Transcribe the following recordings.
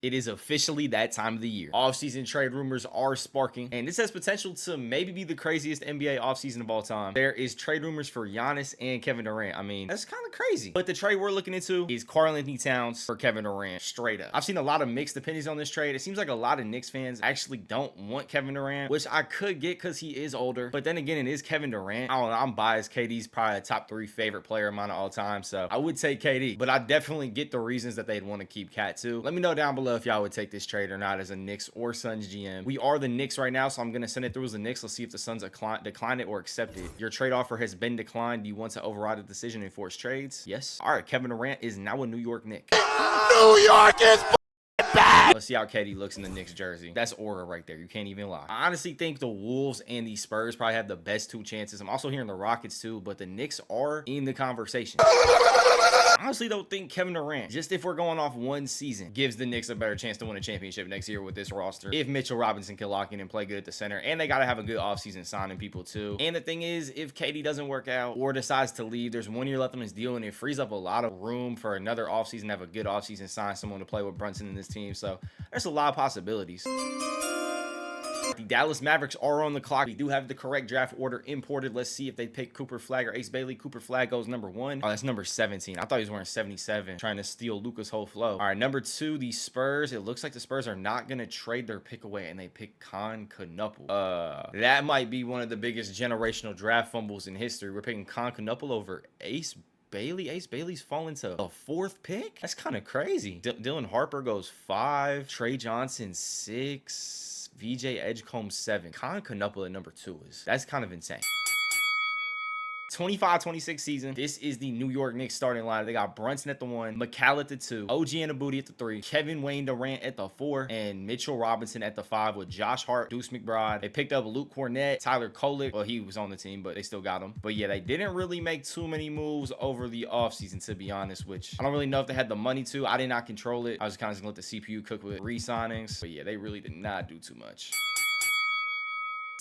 It is officially that time of the year. Offseason trade rumors are sparking, and this has potential to maybe be the craziest NBA offseason of all time. There is trade rumors for Giannis and Kevin Durant. I mean, that's kind of crazy. But the trade we're looking into is Karl-Anthony Towns for Kevin Durant, straight up. I've seen a lot of mixed opinions on this trade. It seems like a lot of Knicks fans actually don't want Kevin Durant, which I could get because he is older. But then again, it is Kevin Durant. I don't know, I'm biased. KD's probably a top 3 favorite player of mine of all time, so I would take KD. But I definitely get the reasons that they'd want to keep Cat too. Let me know down below if y'all would take this trade or not as a Knicks or Suns GM. We are the Knicks right now, so I'm going to send it through as the Knicks. Let's see if the Suns decline it or accept it. Your trade offer has been declined. Do you want to override the decision and force trades? Yes. All right, Kevin Durant is now a New York Knick. New York is bad. Let's see how KD looks in the Knicks jersey. That's aura right there. You can't even lie. I honestly think the Wolves and the Spurs probably have the best 2 chances. I'm also hearing the Rockets too, but the Knicks are in the conversation. I honestly don't think Kevin Durant, just if we're going off one season, gives the Knicks a better chance to win a championship next year with this roster. If Mitchell Robinson can lock in and play good at the center, and they got to have a good offseason signing people too. And the thing is, if KD doesn't work out or decides to leave, there's 1 year left on his deal, and it frees up a lot of room for another offseason to have a good offseason, sign someone to play with Brunson in this team. So there's a lot of possibilities. The Dallas Mavericks are on the clock. We do have the correct draft order imported. Let's see if they pick Cooper Flagg or Ace Bailey. Cooper Flagg goes number 1. Oh, that's number 17. I thought he was wearing 77, trying to steal Luka's whole flow. All right, number 2, the Spurs. It looks like the Spurs are not going to trade their pick away, and they pick Knuppel. That might be one of the biggest generational draft fumbles in history. We're picking Knuppel over Ace Bailey. Ace Bailey's falling to a 4th pick? That's kind of crazy. Dylan Harper goes 5. Trey Johnson 6. VJ Edgecombe 7. Knuppel at number 2 that's kind of insane. 25-26 season. This is the New York Knicks starting line. They got Brunson at the 1, McCall at the 2, OG Anunoby at the 3, Kevin Wayne Durant at the 4, and Mitchell Robinson at the 5 with Josh Hart, Deuce McBride. They picked up Luke Cornett, Tyler Kolek. Well, he was on the team, but they still got him. But yeah, they didn't really make too many moves over the offseason, to be honest, which I don't really know if they had the money to. I did not control it. I was kind of just gonna let the CPU cook with re-signings. But yeah, they really did not do too much.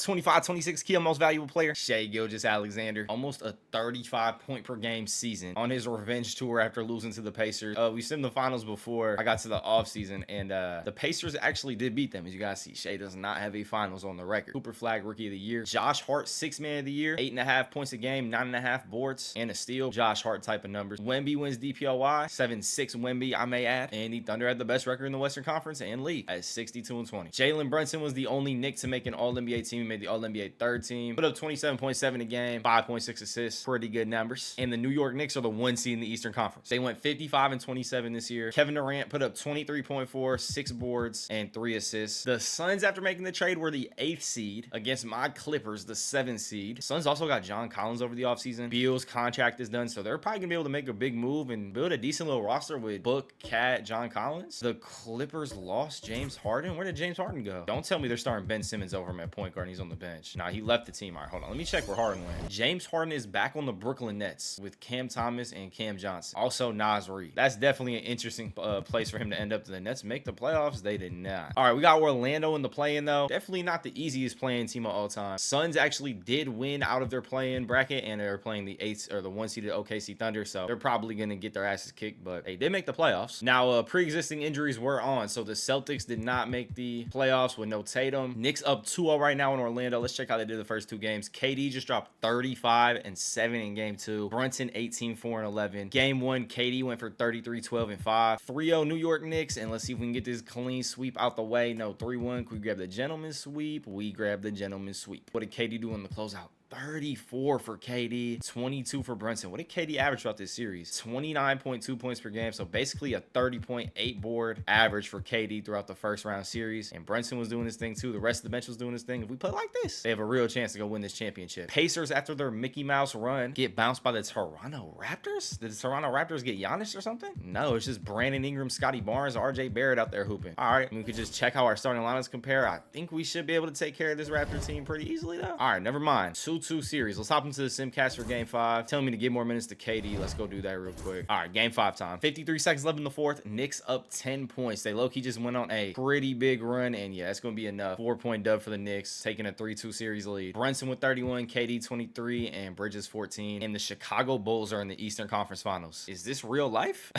25-26 key most valuable player, Shai Gilgeous-Alexander. Almost a 35 point per game season on his revenge tour after losing to the Pacers. We've seen the finals before I got to the offseason, and the Pacers actually did beat them. As you guys see, Shai does not have a finals on the record. Cooper Flagg, rookie of the year. Josh Hart, 6th man of the year. 8.5 points a game, 9.5 boards, and a steal. Josh Hart type of numbers. Wemby wins DPOY. 7-6 Wemby, I may add. And the Thunder had the best record in the Western Conference and league at 62-20. Jalen Brunson was the only Knick to make an All-NBA team. Made the All-NBA 3rd team. Put up 27.7 a game, 5.6 assists. Pretty good numbers. And the New York Knicks are the 1 seed in the Eastern Conference. They went 55-27 this year. Kevin Durant put up 23.4, 6 boards, and 3 assists. The Suns, after making the trade, were the 8th seed against my Clippers, the 7th seed. Suns also got John Collins over the offseason. Beal's contract is done, so they're probably gonna be able to make a big move and build a decent little roster with Book, Cat, John Collins. The Clippers lost James Harden. Where did James Harden go? Don't tell me they're starting Ben Simmons over him at point guard and he's on the bench. Nah, he left the team. All right, hold on. Let me check where Harden went. James Harden is back on the Brooklyn Nets with Cam Thomas and Cam Johnson. Also, Naz Reid. That's definitely an interesting place for him to end up. The Nets make the playoffs? They did not. All right, we got Orlando in the play-in, though. Definitely not the easiest play-in team of all time. Suns actually did win out of their play-in bracket, and they're playing the 8th or the 1-seeded OKC Thunder, so they're probably going to get their asses kicked, but they did make the playoffs. Now, pre-existing injuries were on, so the Celtics did not make the playoffs with no Tatum. Knicks up 2-0 right now in Orlando. Let's check how they did the first 2 games. KD just dropped 35 and 7 in game 2. Brunson 18, 4 and 11. Game 1, KD went for 33, 12 and 5. 3-0 New York Knicks, and let's see if we can get this clean sweep out the way. No, 3-1. Can we grab the gentleman's sweep? We grab the gentleman's sweep. What did KD do in the closeout? 34 for KD, 22 for Brunson. What did KD average throughout this series? 29.2 points per game. So basically a 30.8 board average for KD throughout the first round series. And Brunson was doing his thing too. The rest of the bench was doing his thing. If we play like this, they have a real chance to go win this championship. Pacers, after their Mickey Mouse run, get bounced by the Toronto Raptors? Did the Toronto Raptors get Giannis or something? No, it's just Brandon Ingram, Scotty Barnes, RJ Barrett out there hooping. All right, we could just check how our starting lineups compare. I think we should be able to take care of this Raptor team pretty easily though. All right, never mind. 2-2 series. Let's hop into the Simcast for game 5. Tell me to give more minutes to KD. Let's go do that real quick. All right, game 5 time. 53 seconds left in the 4th. Knicks up 10 points. They low-key just went on a pretty big run, and yeah, that's going to be enough. 4-point dub for the Knicks, taking a 3-2 series lead. Brunson with 31, KD 23, and Bridges 14. And the Chicago Bulls are in the Eastern Conference Finals. Is this real life?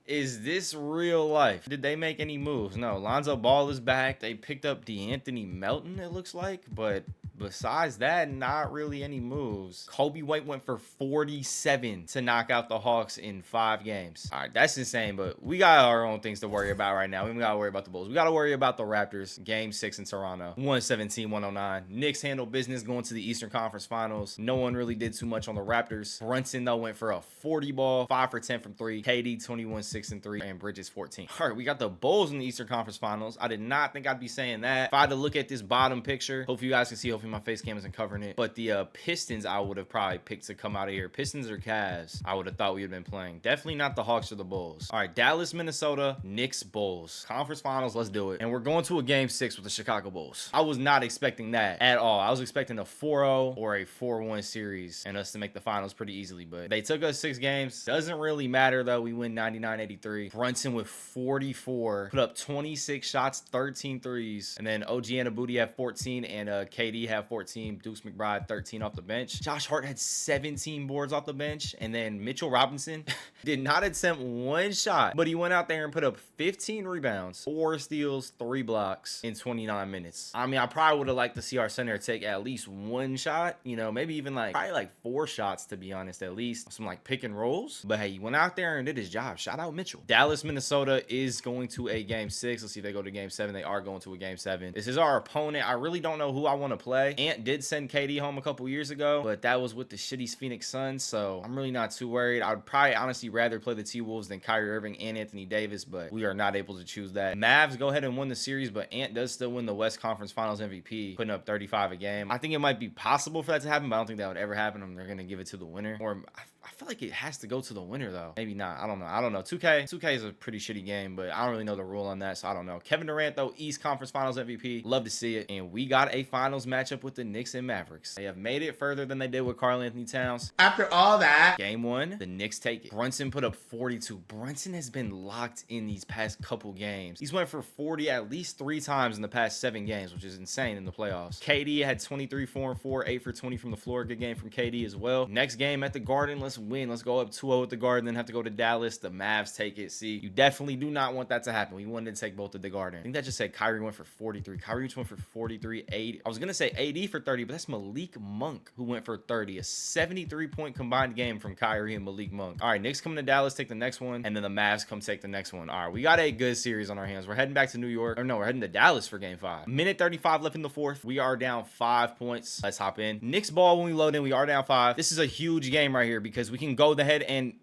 Is this real life? Did they make any moves? No. Lonzo Ball is back. They picked up D'Anthony Melton, it looks like, but besides that, not really any moves. Kobe White went for 47 to knock out the Hawks in 5 games. All right, that's insane, but we got our own things to worry about right now. We don't got to worry about the Bulls. We got to worry about the Raptors. Game 6 in Toronto. 117-109. Knicks handled business going to the Eastern Conference Finals. No one really did too much on the Raptors. Brunson, though, went for a 40 ball, 5 for 10 from 3. KD, 21, 6 and 3, and Bridges, 14. All right, we got the Bulls in the Eastern Conference Finals. I did not think I'd be saying that. If I had to look at this bottom picture, hopefully you guys can see. Hopefully my face cam isn't covering it. But the Pistons, I would have probably picked to come out of here. Pistons or Cavs, I would have thought we had been playing. Definitely not the Hawks or the Bulls. All right, Dallas, Minnesota, Knicks, Bulls. Conference Finals, let's do it. And we're going to a game 6 with the Chicago Bulls. I was not expecting that at all. I was expecting a 4-0 or a 4-1 series and us to make the finals pretty easily. But they took us 6 games. Doesn't really matter, though. We win 99-83. Brunson with 44. Put up 26 shots, 13 threes. And then OG Anunoby had 14 and KD had 14. Deuce McBride 13 off the bench. Josh Hart had 17 boards off the bench. And then Mitchell Robinson did not attempt 1 shot, but he went out there and put up 15 rebounds, 4 steals, 3 blocks in 29 minutes. I mean, I probably would have liked to see our center take at least 1 shot, you know, maybe even probably 4 shots, to be honest, at least some pick and rolls. But hey, he went out there and did his job. Shout out Mitchell. Dallas, Minnesota is going to a game 6. Let's see if they go to game 7. They are going to a game 7. This is our opponent. I really don't know who I want to play. Ant did send KD home a couple years ago, but that was with the shitty Phoenix Suns, so I'm really not too worried. I would probably honestly rather play the T-Wolves than Kyrie Irving and Anthony Davis, but we are not able to choose that. Mavs go ahead and win the series, but Ant does still win the West Conference Finals MVP, putting up 35 a game. I think it might be possible for that to happen, but I don't think that would ever happen. They're going to give it to the winner, or I feel like it has to go to the winner, though. Maybe not. I don't know. 2K is a pretty shitty game, but I don't really know the rule on that, so I don't know. Kevin Durant, though, East Conference Finals MVP. Love to see it. And we got a finals matchup with the Knicks and Mavericks. They have made it further than they did with Karl-Anthony Towns. After all that, Game 1, the Knicks take it. Brunson put up 42. Brunson has been locked in these past couple games. He's went for 40 at least 3 times in the past 7 games, which is insane in the playoffs. KD had 23, 4 and 4, 8 for 20 from the floor. Good game from KD as well. Next game at the Garden, let's win. Let's go up 2-0 at the Garden, then have to go to Dallas. The Mavs take it. See, you definitely do not want that to happen. We wanted to take both at the Garden. I think that just said Kyrie went for 43. Kyrie just went for 43, 80. I was gonna say AD for 30, but that's Malik Monk who went for 30. A 73-point combined game from Kyrie and Malik Monk. All right, Knicks coming to Dallas, take the next one, and then the Mavs come take the next one. All right, we got a good series on our hands. We're heading back to New York. Or no, we're heading to Dallas for game 5. Minute 35 left in the 4th. We are down 5 points. Let's hop in. Knicks ball when we load in. We are down 5. This is a huge game right here because we can go ahead and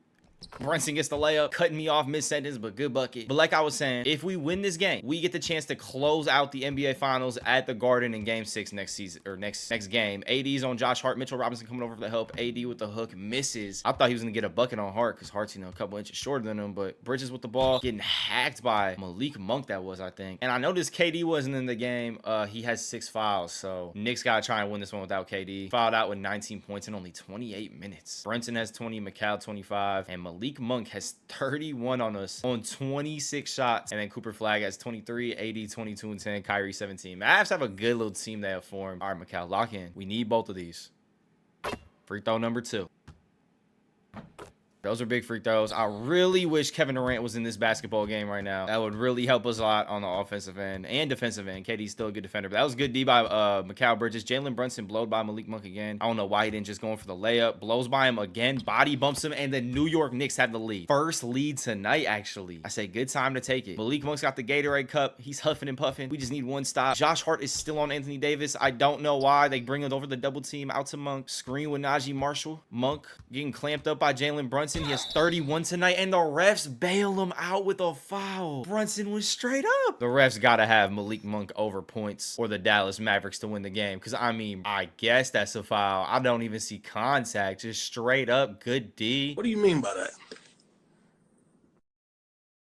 Brunson gets the layup, cutting me off mid-sentence, but good bucket. But like I was saying, if we win this game, we get the chance to close out the NBA Finals at the Garden in Game 6 next season, or next game. AD's on Josh Hart. Mitchell Robinson coming over for the help. AD with the hook, misses. I thought he was going to get a bucket on Hart because Hart's, a couple inches shorter than him, but Bridges with the ball, getting hacked by Malik Monk, that was, I think. And I noticed KD wasn't in the game. He has 6 fouls, so Knicks got to try and win this one without KD. Fouled out with 19 points in only 28 minutes. Brunson has 20, McCall 25, and Malik Monk has 31 on us on 26 shots. And then Cooper Flag has 23, 80, 22, and 10. Kyrie 17. Mavs have a good little team they have formed. All right, McCall, lock in. We need both of these. Free throw number 2. Those are big free throws. I really wish Kevin Durant was in this basketball game right now. That would really help us a lot on the offensive end and defensive end. KD's still a good defender, but that was good D by Mikal Bridges. Jalen Brunson blowed by Malik Monk again. I don't know why he didn't just go in for the layup. Blows by him again. Body bumps him, and the New York Knicks have the lead. First lead tonight, actually. I say good time to take it. Malik Monk's got the Gatorade cup. He's huffing and puffing. We just need one stop. Josh Hart is still on Anthony Davis. I don't know why. They bring it over the double team out to Monk. Screen with Najee Marshall. Monk getting clamped up by Jalen Brunson. He has 31 tonight, and the refs bail him out with a foul. Brunson was straight up. The refs got to have Malik Monk over points or the Dallas Mavericks to win the game, because, I mean, I guess that's a foul. I don't even see contact. Just straight up good D. what do you mean by that?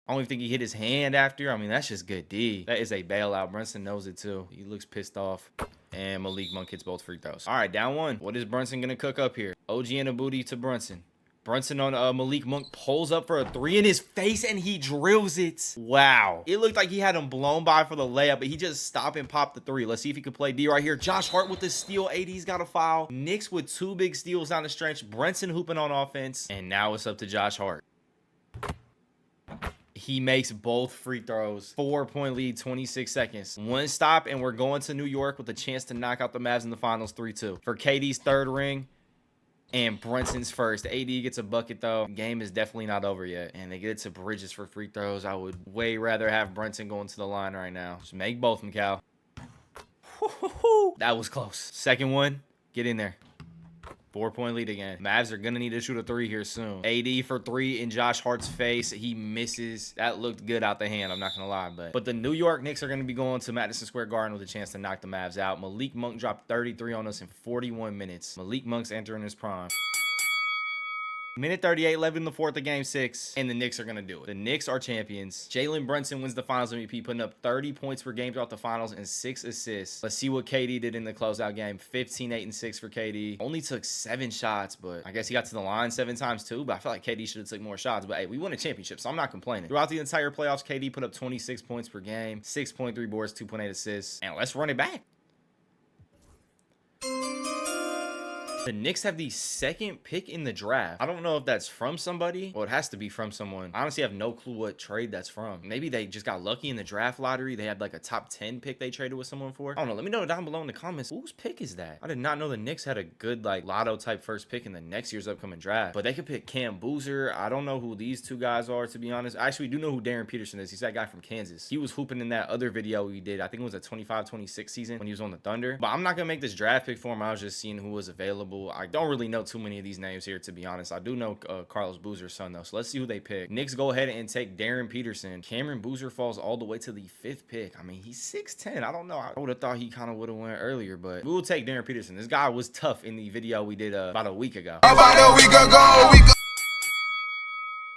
I don't even think he hit his hand after. I mean, that's just good D. That is a bailout. Brunson knows it, too. He looks pissed off. And Malik Monk hits both free throws. All right, down 1. What is Brunson going to cook up here? OG Anunoby to Brunson. Brunson on Malik Monk pulls up for a 3 in his face, and he drills it. Wow. It looked like he had him blown by for the layup, but he just stopped and popped the 3. Let's see if he could play D right here. Josh Hart with the steal. AD's got a foul. Knicks with 2 big steals down the stretch. Brunson hooping on offense. And now it's up to Josh Hart. He makes both free throws. 4-point lead, 26 seconds. One stop, and we're going to New York with a chance to knock out the Mavs in the finals 3-2. For KD's third ring and Brunson's first. AD gets a bucket, though. Game is definitely not over yet. And they get it to Bridges for free throws. I would way rather have Brunson going to the line right now. Just make both of them, Cal. That was close. Second one, get in there. 4-point lead again. Mavs are going to need to shoot a 3 here soon. AD for 3 in Josh Hart's face. He misses. That looked good out the hand, I'm not going to lie. But the New York Knicks are going to be going to Madison Square Garden with a chance to knock the Mavs out. Malik Monk dropped 33 on us in 41 minutes. Malik Monk's entering his prime. Minute 38, 11 in the fourth of game 6, and the Knicks are going to do it. The Knicks are champions. Jalen Brunson wins the finals MVP, putting up 30 points per game throughout the finals and 6 assists. Let's see what KD did in the closeout game. 15, 8, and 6 for KD. Only took 7 shots, but I guess he got to the line 7 times too, but I feel like KD should have took more shots. But hey, we won a championship, so I'm not complaining. Throughout the entire playoffs, KD put up 26 points per game, 6.3 boards, 2.8 assists, and let's run it back. The Knicks have the 2nd pick in the draft. I don't know if that's from somebody. Well, it has to be from someone. I honestly have no clue what trade that's from. Maybe they just got lucky in the draft lottery. They had like a top 10 pick they traded with someone for. I don't know. Let me know down below in the comments. Whose pick is that? I did not know the Knicks had a good like lotto type first pick in the next year's upcoming draft. But they could pick Cam Boozer. I don't know who these two guys are, to be honest. I actually do know who Darren Peterson is. He's that guy from Kansas. He was hooping in that other video we did. I think it was a 25-26 season when he was on the Thunder. But I'm not going to make this draft pick for him. I was just seeing who was available. I don't really know too many of these names here, to be honest. I do know Carlos Boozer's son, though. So let's see who they pick. Knicks go ahead and take Darren Peterson. Cameron Boozer falls all the way to the 5th pick. I mean, he's 6'10". I don't know. I would have thought he kind of would have went earlier, but we will take Darren Peterson. This guy was tough in the video we did about a week ago.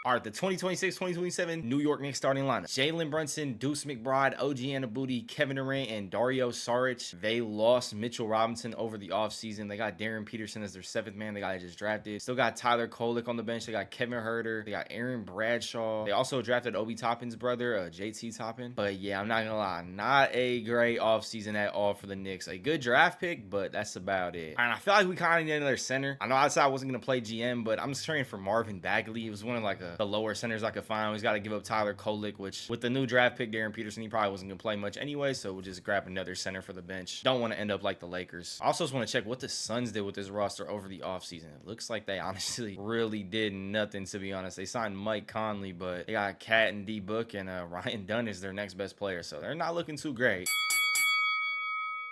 All right, the 2026-2027 New York Knicks starting lineup. Jalen Brunson, Deuce McBride, OG Anunoby, Kevin Durant, and Dario Saric. They lost Mitchell Robinson over the offseason. They got Darren Peterson as their 7th man. The guy they just drafted. Still got Tyler Kolek on the bench. They got Kevin Huerter. They got Aaron Bradshaw. They also drafted Obi Toppin's brother, JT Toppin. But yeah, I'm not going to lie. Not a great offseason at all for the Knicks. A good draft pick, but that's about it. And I feel like we kind of need another center. I know I said I wasn't going to play GM, but I'm just training for Marvin Bagley. It was one of like the lower centers I could find. He's got to give up Tyler Kolek, which with the new draft pick, Darren Peterson, he probably wasn't going to play much anyway, so we'll just grab another center for the bench. Don't want to end up like the Lakers. I also just want to check what the Suns did with this roster over the offseason. It looks like they honestly really did nothing, to be honest. They signed Mike Conley, but they got Kat and D Book, and Ryan Dunn is their next best player, so they're not looking too great.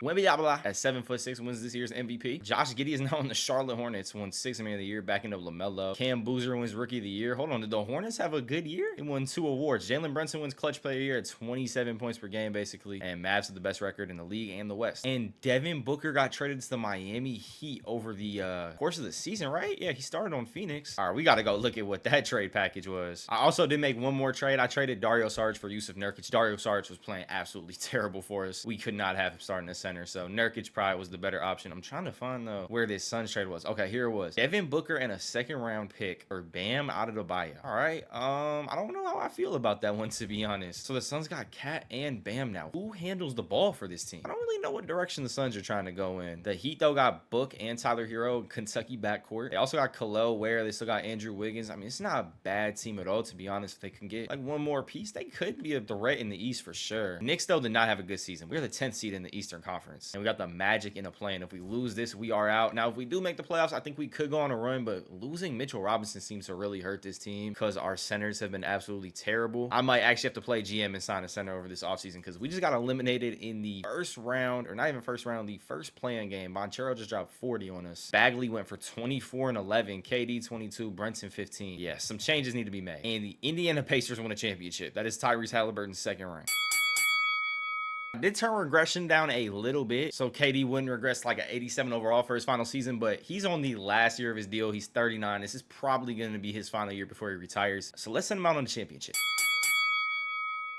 Wembyabala at 7'6" wins this year's MVP. Josh Giddey is now on the Charlotte Hornets, won 6th man of the year, backing up LaMelo. Cam Boozer wins Rookie of the Year. Hold on, did the Hornets have a good year? They won 2 awards. Jalen Brunson wins Clutch Player of the Year at 27 points per game, basically. And Mavs have the best record in the league and the West. And Devin Booker got traded to the Miami Heat over the course of the season, right? Yeah, he started on Phoenix. All right, we got to go look at what that trade package was. I also did make one more trade. I traded Dario Saric for Yusuf Nurkic. Dario Saric was playing absolutely terrible for us. We could not have him starting the center, so Nurkic probably was the better option. I'm trying to find where this Suns trade was. Okay, here it was. Devin Booker and a 2nd round pick for Bam Adebayo. All right. I don't know how I feel about that one, to be honest. So the Suns got Kat and Bam now. Who handles the ball for this team? I don't really know what direction the Suns are trying to go in. The Heat, though, got Book and Tyler Hero, Kentucky backcourt. They also got Khalil Ware. They still got Andrew Wiggins. I mean, it's not a bad team at all, to be honest. If they can get like one more piece, they could be a threat in the East for sure. Knicks, though, did not have a good season. We're the 10th seed in the Eastern Conference, and we got the Magic in a play. If we lose this, we are out. Now, if we do make the playoffs, I think we could go on a run, but losing Mitchell Robinson seems to really hurt this team because our centers have been absolutely terrible. I might actually have to play GM and sign a center over this offseason because we just got eliminated in the first round, or not even first round, the first play-in game. Bonchero just dropped 40 on us. Bagley went for 24 and 11, KD 22, Brunson 15. Yeah, some changes need to be made. And the Indiana Pacers won a championship. That is Tyrese Halliburton's 2nd ring. I did turn regression down a little bit, so KD wouldn't regress like an 87 overall for his final season, but he's on the last year of his deal. He's 39. This is probably going to be his final year before he retires, so let's send him out on the championship.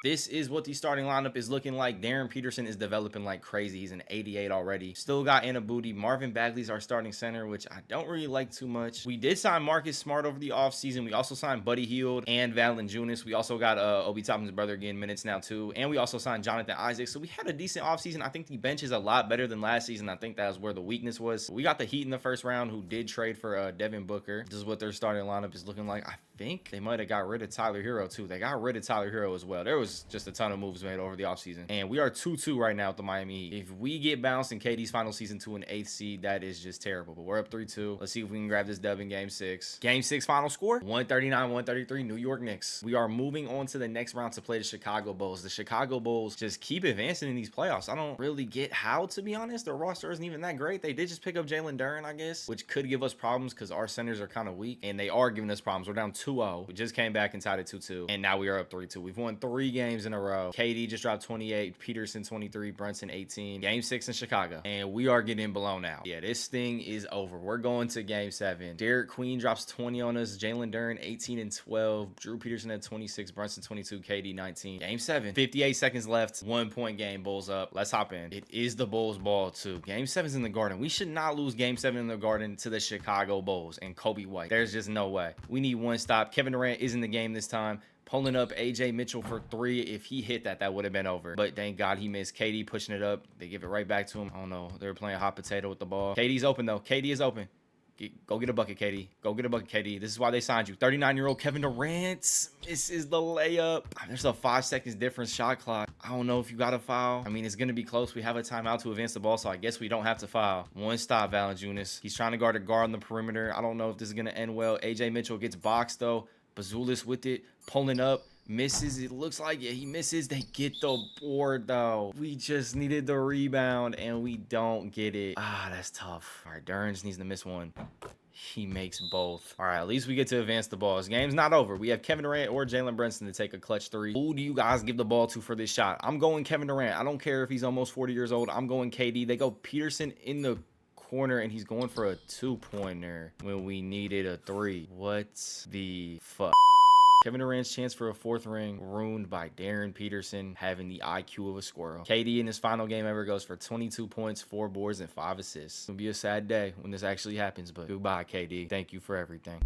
This is what the starting lineup is looking like. Darren Peterson is developing like crazy. He's an 88 already. Still got Anunoby. Marvin Bagley's our starting center, which I don't really like too much. We did sign Marcus Smart over the offseason. We also signed Buddy Hield and Valanciunas. We also got Obi Toppin's brother getting minutes now too. And we also signed Jonathan Isaac. So we had a decent offseason. I think the bench is a lot better than last season. I think that was where the weakness was. We got the Heat in the first round who did trade for Devin Booker. This is what their starting lineup is looking like. I think they might have got rid of Tyler Hero too. They got rid of Tyler Hero as well. There was just a ton of moves made over the offseason. And we are 2-2 right now with the Miami Heat. If we get bounced in KD's final season to an 8th seed, that is just terrible. But we're up 3-2. Let's see if we can grab this dub in game 6. Game 6 final score, 139-133, New York Knicks. We are moving on to the next round to play the Chicago Bulls. The Chicago Bulls just keep advancing in these playoffs. I don't really get how, to be honest. Their roster isn't even that great. They did just pick up Jalen Durant, I guess, which could give us problems because our centers are kind of weak, and they are giving us problems. We're down 2-0. We just came back and tied it 2-2, and now we are up 3-2. We've won 3 games in a row. KD just dropped 28, Peterson 23, Brunson 18. Game 6 in Chicago, and we are getting blown out. Yeah, this thing is over. We're going to game 7. Derek Queen drops 20 on us. Jalen Durant 18 and 12. Drew Peterson at 26. Brunson 22. KD 19. Game 7. 58 seconds left. 1-point game. Bulls up. Let's hop in. It is the Bulls ball too. Game 7's in the Garden. We should not lose game 7 in the Garden to the Chicago Bulls and Kobe White. There's just no way. We need one stop. Kevin Durant is in the game this time. Pulling up AJ Mitchell for 3. If he hit that, that would have been over. But thank God he missed. KD pushing it up. They give it right back to him. I don't know. They're playing hot potato with the ball. KD's open though. KD is open. Go get a bucket, KD. Go get a bucket, KD. This is why they signed you. 39-year-old Kevin Durant. This is the layup. There's a 5 seconds difference shot clock. I don't know if you got to foul. I mean, it's going to be close. We have a timeout to advance the ball, so I guess we don't have to foul. One stop, Valanciunas. He's trying to guard a guard on the perimeter. I don't know if this is going to end well. AJ Mitchell gets boxed, though. Bazulis with it. Pulling up. Misses. It looks like he misses. They get the board though. We just needed the rebound and we don't get it. That's tough. All right, Durant needs to miss one. He makes both. All right, at least we get to advance the ball. This game's not over. We have Kevin Durant or Jalen Brunson to take a clutch 3. Who do you guys give the ball to for this shot? I'm going Kevin Durant. I don't care if he's almost 40 years old. I'm going KD. They go Peterson in the corner and he's going for a 2-pointer when we needed a 3. What the fuck? Kevin Durant's chance for a 4th ring ruined by Darren Peterson having the IQ of a squirrel. KD in his final game ever goes for 22 points, 4 boards, and 5 assists. It'll be a sad day when this actually happens, but goodbye, KD. Thank you for everything.